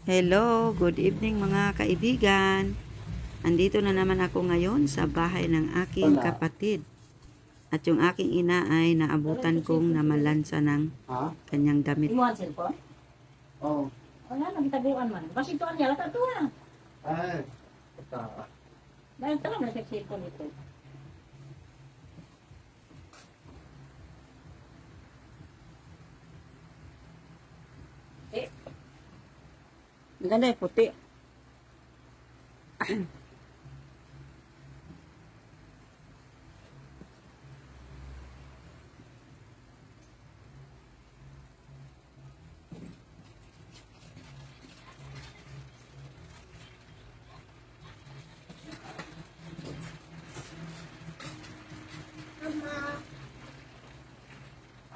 Hello, good evening mga kaibigan. Andito na naman ako ngayon sa bahay ng aking kapatid. At yung aking ina ay naabutan kong namalansa ng kanyang damit. Imuhan cellphone? Oo. Wala, nagtaguan man. Basta ito ang yala, tatuwa. Ay, ito. Dahil talaga na sa cellphone ito. Maganda yung puti.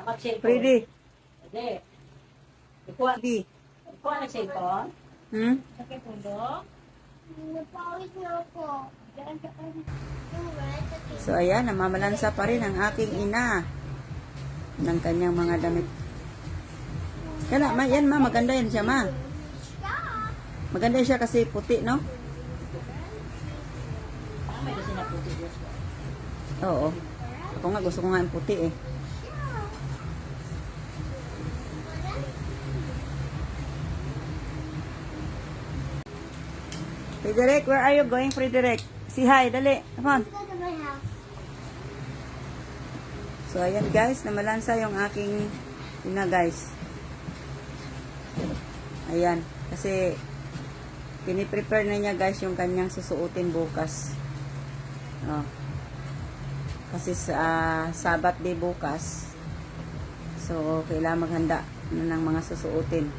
Amat cellphone. Pretty. Hindi. Ikuha. Pretty. Ikuha na cellphone. Sakit ulo. Napawis na ako. So ayan, namamalansa pa rin ang aking ina ng kanyang mga damit. Kaya ma, yan ma, maganda yan siya ma. Maganda siya kasi puti, no? May kasi na puti Diyos ko. Oo. Ako nga, gusto ko nga yung puti eh. Frederick, where are you going, Frederick? Say hi, dali. Come on. Go to my house. So, ayan guys, namalansa yung aking ina guys. Ayan, kasi piniprepare na niya guys yung kanyang susuotin bukas. Oh. Kasi sa Sabat day bukas. So, kailangan maghanda na ng mga susuotin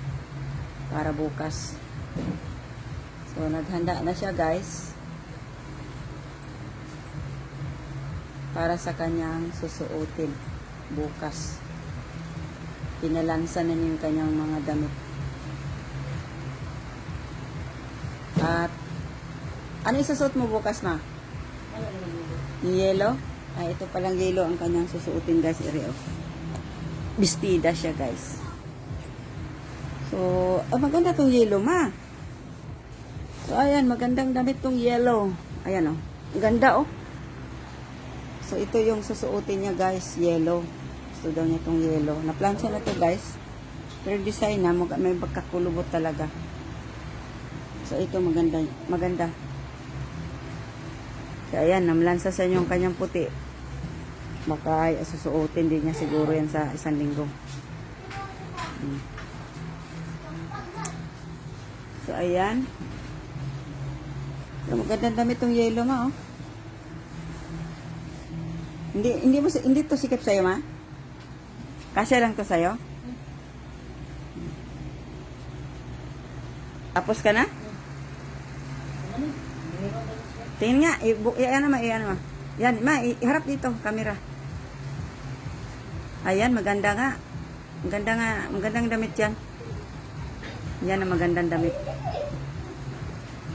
para bukas. So, naghanda na siya guys para sa kanyang susuotin bukas. Pinalansa na niya yung kanyang mga damit. At ano isusuot mo bukas ma? Yung yellow? Ay, ito palang yellow ang kanyang susuotin guys. Ireo. Bestida siya guys. So, maganda tong yellow ma. So, ayan, magandang damit tong yellow. Ayan oh. Ang ganda oh. So, ito yung susuotin niya guys, yellow. Gusto daw niya itong yellow. Na-plansya na to guys. Pero design na, may pagkakulubot talaga. So, ito maganda. Maganda. So, ayan, namlansa sa inyo yung kanyang puti. Baka ay susuotin din niya siguro yan sa isang linggo. So, ayan. So, magandang damit tong yellow ma, oh. Hindi to sikip sa'yo, ma? Kasya lang to sa'yo? Tapos ka na? Tingin nga, iyan ma. Yan, ma, iharap dito, camera. Ayan, maganda nga. Magandang damit yan. Yan ang magandang damit.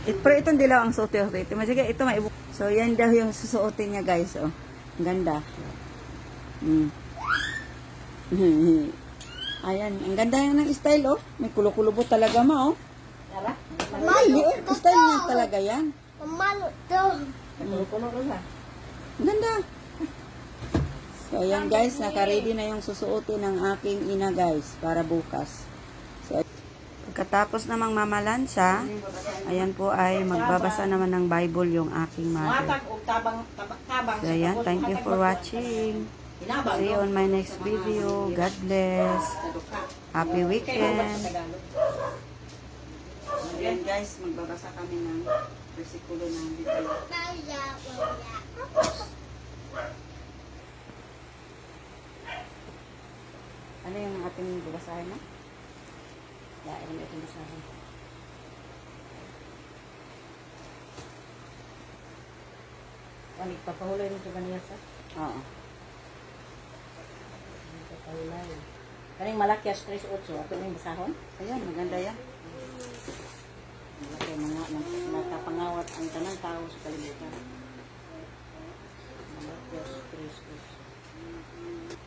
Pero itong dilaw ang suot ito. Sige, ito ma. So, yan daw yung susuotin niya guys, oh. Ang ganda. Ayan, ang ganda ng style, oh. May kulo-kulubot talaga ma, oh. Yara? Mamalo to. Style niya talaga yan. Mamalo to. Kulo-kulo rin ha. Ang ganda. So, ayan guys, naka-ready na yung susuotin ng aking ina guys, para bukas. So, pagkatapos namang mamalansya, ayan po ay magbabasa naman ng Bible yung aking mother. Matag o tabang. So, ayan, thank you for watching. See you on my next video. God bless. Happy weekend. Ayan guys, magbabasa kami ng versikulo ng Biblia. Kaya, Ano yung ating babasahin mo? Dahil yung ating babasahin. Ano, papahulay nito kanina sa? Oo. Papahulay. Kaning Malakias 3:8. Ato na yung basahon? Ayan, maganda yan. Kaya mga nakapangawat ang tanang tao sa kalibutan. Malakias 3:8.